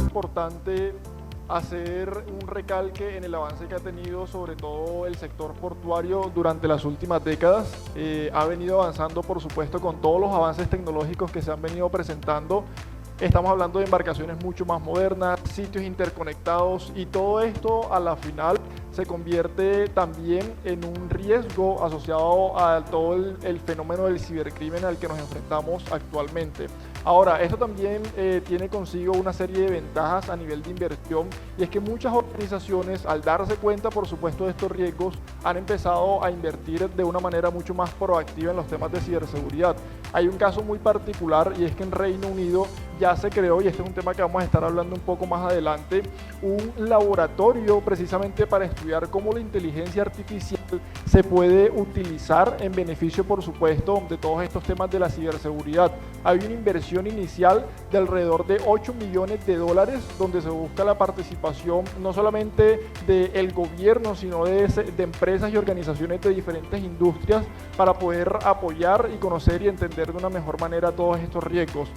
importante hacer un recalque en el avance que ha tenido sobre todo el sector portuario durante las últimas décadas. Ha venido avanzando, por supuesto, con todos los avances tecnológicos que se han venido presentando. Estamos hablando de embarcaciones mucho más modernas, sitios interconectados, y todo esto a la final se convierte también en un riesgo asociado a todo el fenómeno del cibercrimen al que nos enfrentamos actualmente. Ahora, esto también tiene consigo una serie de ventajas a nivel de inversión, y es que muchas organizaciones, al darse cuenta, por supuesto, de estos riesgos, han empezado a invertir de una manera mucho más proactiva en los temas de ciberseguridad. Hay un caso muy particular, y es que en Reino Unido ya se creó, y este es un tema que vamos a estar hablando un poco más adelante, un laboratorio precisamente para estudiar cómo la inteligencia artificial se puede utilizar en beneficio, por supuesto, de todos estos temas de la ciberseguridad. Hay una inversión inicial de alrededor de 8 millones de dólares, donde se busca la participación no solamente del gobierno, sino de empresas y organizaciones de diferentes industrias, para poder apoyar y conocer y entender de una mejor manera todos estos riesgos.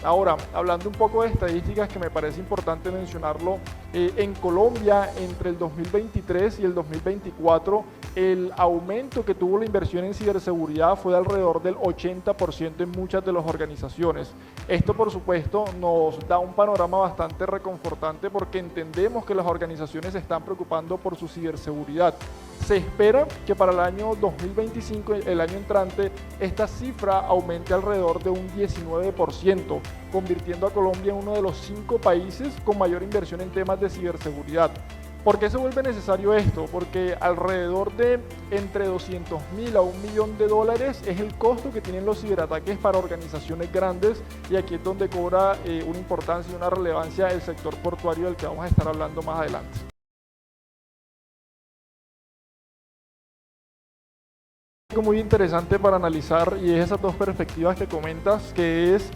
Ahora, hablando un poco de estadísticas, que me parece importante mencionarlo, en Colombia entre el 2023 y el 2024 el aumento que tuvo la inversión en ciberseguridad fue de alrededor del 80% en muchas de las organizaciones. Esto, por supuesto, nos da un panorama bastante reconfortante, porque entendemos que las organizaciones se están preocupando por su ciberseguridad. Se espera que para el año 2025, el año entrante, esta cifra aumente alrededor de un 19%, convirtiendo a Colombia en uno de los 5 países con mayor inversión en temas de ciberseguridad. ¿Por qué se vuelve necesario esto? Porque alrededor de entre 200.000 a $1.000.000 es el costo que tienen los ciberataques para organizaciones grandes, y aquí es donde cobra una importancia y una relevancia el sector portuario, del que vamos a estar hablando más adelante. Algo muy interesante para analizar, y es esas dos perspectivas que comentas, que es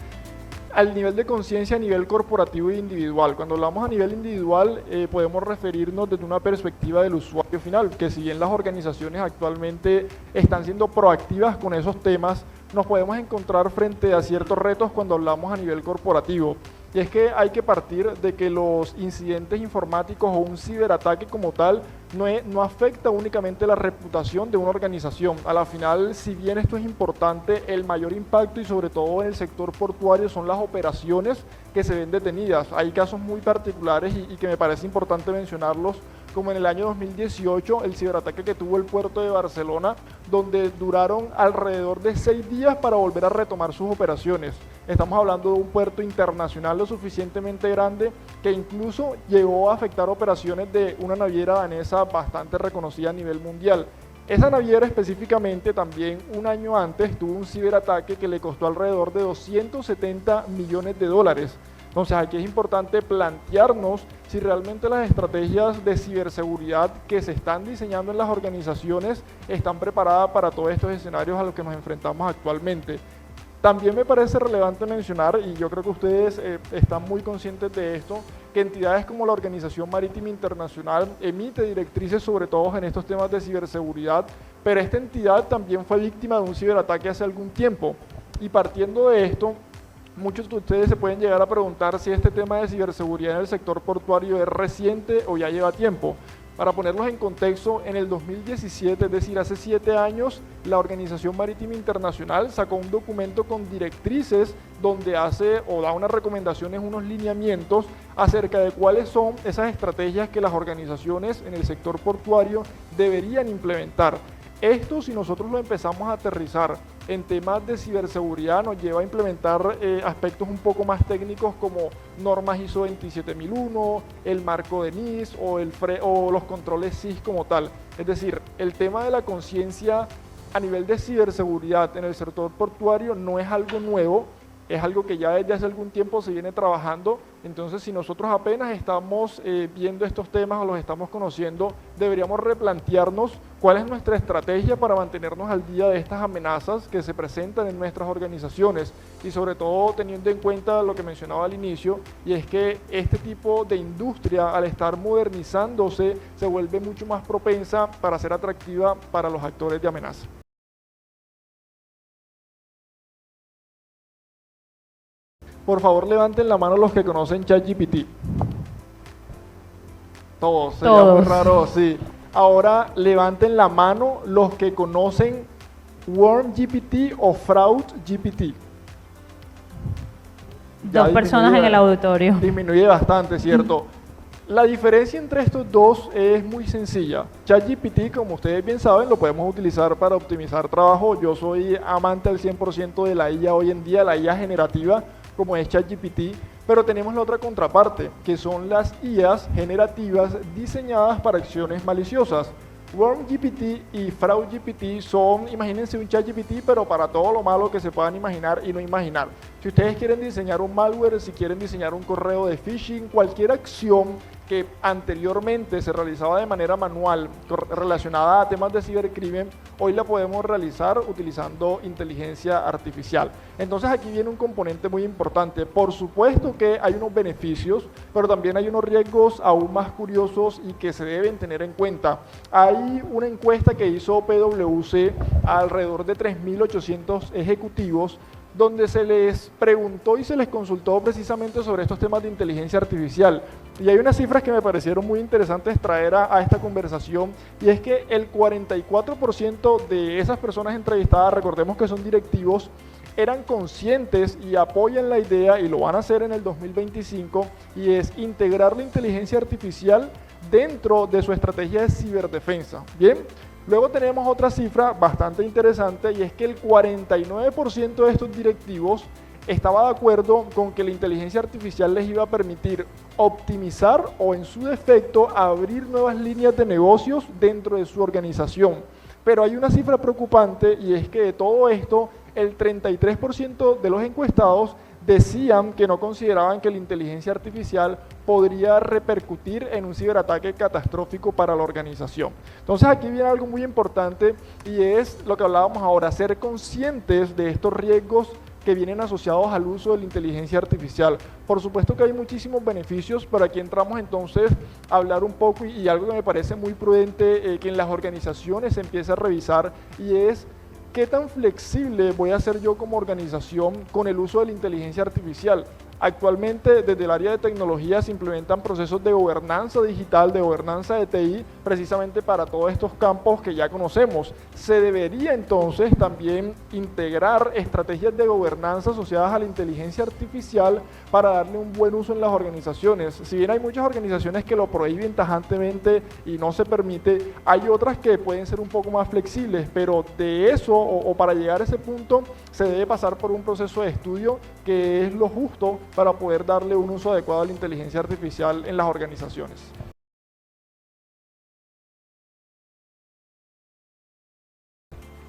al nivel de conciencia a nivel corporativo e individual. Cuando hablamos a nivel individual, podemos referirnos desde una perspectiva del usuario final, que si bien las organizaciones actualmente están siendo proactivas con esos temas, nos podemos encontrar frente a ciertos retos cuando hablamos a nivel corporativo. Y es que hay que partir de que los incidentes informáticos o un ciberataque como tal no afecta únicamente la reputación de una organización. A la final, si bien esto es importante, el mayor impacto, y sobre todo en el sector portuario, son las operaciones que se ven detenidas. Hay casos muy particulares y que me parece importante mencionarlos, como en el año 2018 el ciberataque que tuvo el puerto de Barcelona, donde duraron alrededor de 6 días para volver a retomar sus operaciones. Estamos hablando de un puerto internacional lo suficientemente grande que incluso llegó a afectar operaciones de una naviera danesa bastante reconocida a nivel mundial. Esa naviera específicamente también un año antes tuvo un ciberataque que le costó alrededor de $270 millones. Entonces aquí es importante plantearnos si realmente las estrategias de ciberseguridad que se están diseñando en las organizaciones están preparadas para todos estos escenarios a los que nos enfrentamos actualmente. También me parece relevante mencionar, y yo creo que ustedes están muy conscientes de esto, que entidades como la Organización Marítima Internacional emite directrices sobre todo en estos temas de ciberseguridad, pero esta entidad también fue víctima de un ciberataque hace algún tiempo. Y partiendo de esto, muchos de ustedes se pueden llegar a preguntar si este tema de ciberseguridad en el sector portuario es reciente o ya lleva tiempo. Para ponerlos en contexto, en el 2017, es decir, hace 7 años, la Organización Marítima Internacional sacó un documento con directrices donde hace o da unas recomendaciones, unos lineamientos acerca de cuáles son esas estrategias que las organizaciones en el sector portuario deberían implementar. Esto, si nosotros lo empezamos a aterrizar en temas de ciberseguridad, nos lleva a implementar aspectos un poco más técnicos, como normas ISO 27001, el marco de NIS o los controles SIS como tal. Es decir, el tema de la conciencia a nivel de ciberseguridad en el sector portuario no es algo nuevo, es algo que ya desde hace algún tiempo se viene trabajando. Entonces, si nosotros apenas estamos viendo estos temas o los estamos conociendo, deberíamos replantearnos cuál es nuestra estrategia para mantenernos al día de estas amenazas que se presentan en nuestras organizaciones, y sobre todo teniendo en cuenta lo que mencionaba al inicio, y es que este tipo de industria, al estar modernizándose, se vuelve mucho más propensa para ser atractiva para los actores de amenaza. Por favor, levanten la mano los que conocen ChatGPT. Todos, sería muy Todos. raro, sí. Ahora levanten la mano los que conocen WormGPT o FraudGPT. Ya Dos personas en el auditorio. disminuye bastante, ¿cierto? La diferencia entre estos dos es muy sencilla. ChatGPT, como ustedes bien saben, lo podemos utilizar para optimizar trabajo. Yo soy amante al 100% de la IA hoy en día, la IA generativa, como es ChatGPT, pero tenemos la otra contraparte, que son las IAs generativas diseñadas para acciones maliciosas. WormGPT y FraudGPT son, imagínense un ChatGPT, pero para todo lo malo que se puedan imaginar y no imaginar. Si ustedes quieren diseñar un malware, si quieren diseñar un correo de phishing, cualquier acción que anteriormente se realizaba de manera manual relacionada a temas de cibercrimen, hoy la podemos realizar utilizando inteligencia artificial. Entonces aquí viene un componente muy importante. Por supuesto que hay unos beneficios, pero también hay unos riesgos aún más curiosos y que se deben tener en cuenta. Hay una encuesta que hizo PwC a alrededor de 3.800 ejecutivos, donde se les preguntó y se les consultó precisamente sobre estos temas de inteligencia artificial. Y hay unas cifras que me parecieron muy interesantes traer a esta conversación, y es que el 44% de esas personas entrevistadas, recordemos que son directivos, eran conscientes y apoyan la idea, y lo van a hacer en el 2025, y es integrar la inteligencia artificial dentro de su estrategia de ciberdefensa. Bien. Luego tenemos otra cifra bastante interesante, y es que el 49% de estos directivos estaba de acuerdo con que la inteligencia artificial les iba a permitir optimizar o, en su defecto, abrir nuevas líneas de negocios dentro de su organización. Pero hay una cifra preocupante, y es que de todo esto, el 33% de los encuestados decían que no consideraban que la inteligencia artificial podría repercutir en un ciberataque catastrófico para la organización. Entonces aquí viene algo muy importante, y es lo que hablábamos ahora, ser conscientes de estos riesgos que vienen asociados al uso de la inteligencia artificial. Por supuesto que hay muchísimos beneficios, pero aquí entramos entonces a hablar un poco, y algo que me parece muy prudente que en las organizaciones se empiece a revisar, y es ¿qué tan flexible voy a ser yo como organización con el uso de la inteligencia artificial? Actualmente, desde el área de tecnología se implementan procesos de gobernanza digital, de gobernanza de TI, precisamente para todos estos campos que ya conocemos. Se debería entonces también integrar estrategias de gobernanza asociadas a la inteligencia artificial para darle un buen uso en las organizaciones. Si bien hay muchas organizaciones que lo prohíben tajantemente y no se permite, hay otras que pueden ser un poco más flexibles, pero de eso o para llegar a ese punto se debe pasar por un proceso de estudio que es lo justo para poder darle un uso adecuado a la inteligencia artificial en las organizaciones.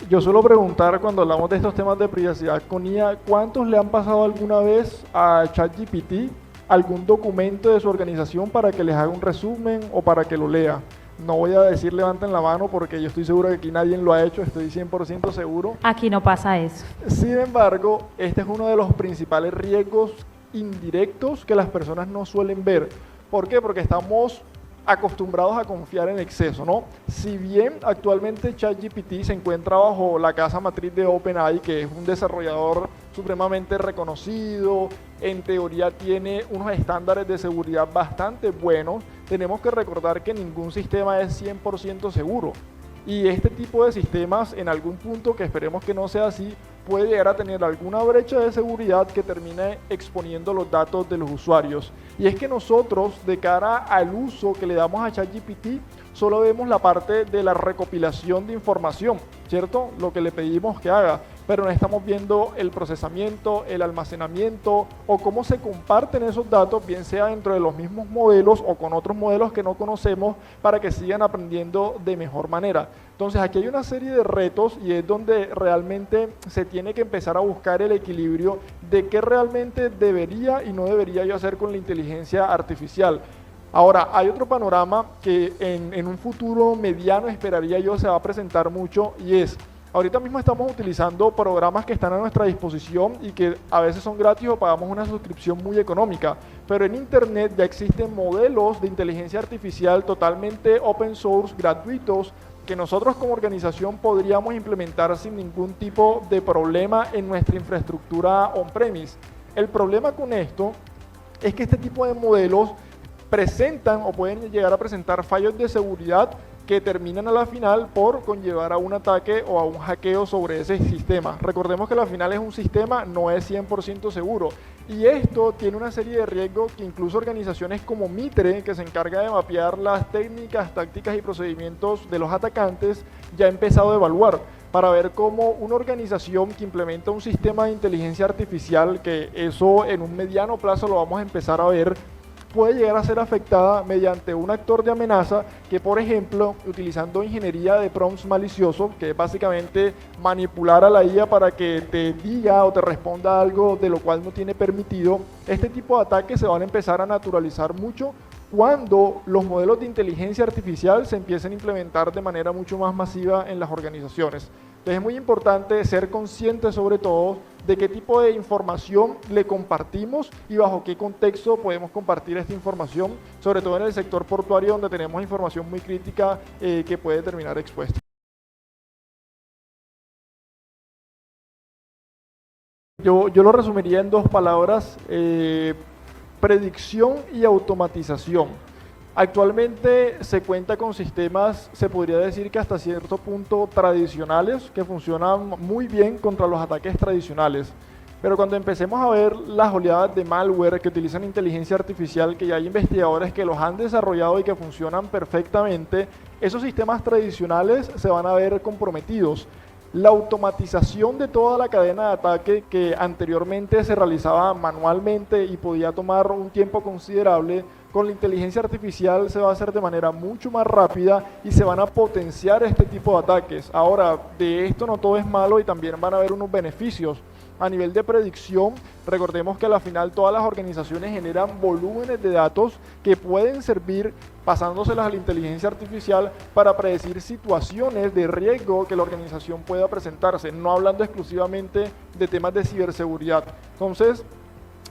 Yo suelo preguntar cuando hablamos de estos temas de privacidad con IA, ¿cuántos le han pasado alguna vez a ChatGPT algún documento de su organización para que les haga un resumen o para que lo lea? No voy a decir levanten la mano porque yo estoy seguro que aquí nadie lo ha hecho, estoy 100% seguro. Aquí no pasa eso. Sin embargo, este es uno de los principales riesgos indirectos que las personas no suelen ver. ¿Por qué? Porque estamos acostumbrados a confiar en exceso, ¿no? Si bien actualmente ChatGPT se encuentra bajo la casa matriz de OpenAI, que es un desarrollador supremamente reconocido, en teoría tiene unos estándares de seguridad bastante buenos, tenemos que recordar que ningún sistema es 100% seguro. Y este tipo de sistemas, en algún punto, que esperemos que no sea así, puede llegar a tener alguna brecha de seguridad que termine exponiendo los datos de los usuarios. Y es que nosotros, de cara al uso que le damos a ChatGPT, solo vemos la parte de la recopilación de información, ¿cierto? Lo que le pedimos que haga, pero no estamos viendo el procesamiento, el almacenamiento o cómo se comparten esos datos, bien sea dentro de los mismos modelos o con otros modelos que no conocemos, para que sigan aprendiendo de mejor manera. Entonces aquí hay una serie de retos, y es donde realmente se tiene que empezar a buscar el equilibrio de qué realmente debería y no debería yo hacer con la inteligencia artificial. Ahora, hay otro panorama que en un futuro mediano, esperaría yo, se va a presentar mucho, y es, ahorita mismo estamos utilizando programas que están a nuestra disposición y que a veces son gratis o pagamos una suscripción muy económica, pero en internet ya existen modelos de inteligencia artificial totalmente open source, gratuitos, que nosotros como organización podríamos implementar sin ningún tipo de problema en nuestra infraestructura on-premise. El problema con esto es que este tipo de modelos presentan o pueden llegar a presentar fallos de seguridad que terminan a la final por conllevar a un ataque o a un hackeo sobre ese sistema. Recordemos que la final es un sistema, no es 100% seguro. Y esto tiene una serie de riesgos que incluso organizaciones como Mitre, que se encarga de mapear las técnicas, tácticas y procedimientos de los atacantes, ya ha empezado a evaluar para ver cómo una organización que implementa un sistema de inteligencia artificial, que eso en un mediano plazo lo vamos a empezar a ver, puede llegar a ser afectada mediante un actor de amenaza que, por ejemplo, utilizando ingeniería de prompts maliciosos, que es básicamente manipular a la IA para que te diga o te responda algo de lo cual no tiene permitido. Este tipo de ataques se van a empezar a naturalizar mucho cuando los modelos de inteligencia artificial se empiecen a implementar de manera mucho más masiva en las organizaciones. Entonces es muy importante ser conscientes sobre todo de qué tipo de información le compartimos y bajo qué contexto podemos compartir esta información, sobre todo en el sector portuario donde tenemos información muy crítica que puede terminar expuesta. Yo lo resumiría en dos palabras, predicción y automatización. Actualmente se cuenta con sistemas, se podría decir que hasta cierto punto tradicionales, que funcionan muy bien contra los ataques tradicionales. Pero cuando empecemos a ver las oleadas de malware que utilizan inteligencia artificial, que ya hay investigadores que los han desarrollado y que funcionan perfectamente, esos sistemas tradicionales se van a ver comprometidos. La automatización de toda la cadena de ataque que anteriormente se realizaba manualmente y podía tomar un tiempo considerable, con la inteligencia artificial se va a hacer de manera mucho más rápida y se van a potenciar este tipo de ataques. Ahora, de esto no todo es malo y también van a haber unos beneficios. A nivel de predicción, recordemos que a la final todas las organizaciones generan volúmenes de datos que pueden servir pasándoselas a la inteligencia artificial para predecir situaciones de riesgo que la organización pueda presentarse, no hablando exclusivamente de temas de ciberseguridad. Entonces,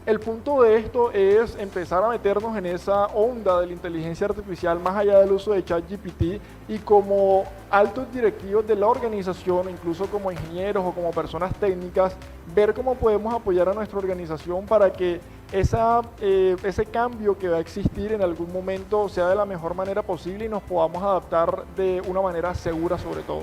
el punto de esto es empezar a meternos en esa onda de la inteligencia artificial más allá del uso de ChatGPT y como altos directivos de la organización, incluso como ingenieros o como personas técnicas, ver cómo podemos apoyar a nuestra organización para que ese cambio que va a existir en algún momento sea de la mejor manera posible y nos podamos adaptar de una manera segura sobre todo.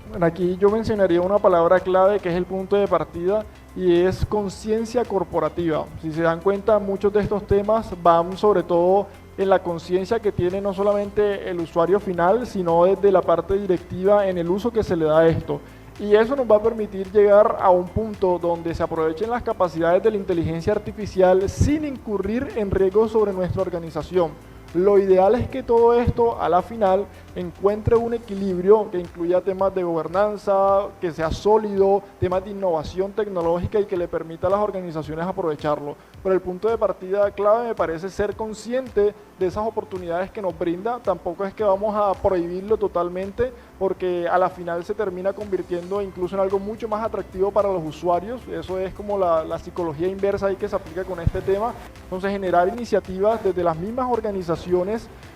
Bueno, aquí yo mencionaría una palabra clave que es el punto de partida y es conciencia corporativa. Si se dan cuenta, muchos de estos temas van sobre todo en la conciencia que tiene no solamente el usuario final, sino desde la parte directiva en el uso que se le da a esto. Y eso nos va a permitir llegar a un punto donde se aprovechen las capacidades de la inteligencia artificial sin incurrir en riesgos sobre nuestra organización. Lo ideal es que todo esto a la final encuentre un equilibrio que incluya temas de gobernanza, que sea sólido, temas de innovación tecnológica y que le permita a las organizaciones aprovecharlo. Pero el punto de partida clave me parece ser consciente de esas oportunidades que nos brinda. Tampoco es que vamos a prohibirlo totalmente porque a la final se termina convirtiendo incluso en algo mucho más atractivo para los usuarios. Eso es como la psicología inversa ahí que se aplica con este tema. Entonces generar iniciativas desde las mismas organizaciones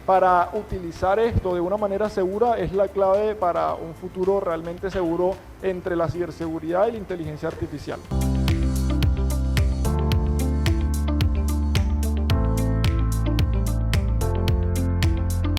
para utilizar esto de una manera segura es la clave para un futuro realmente seguro entre la ciberseguridad y la inteligencia artificial.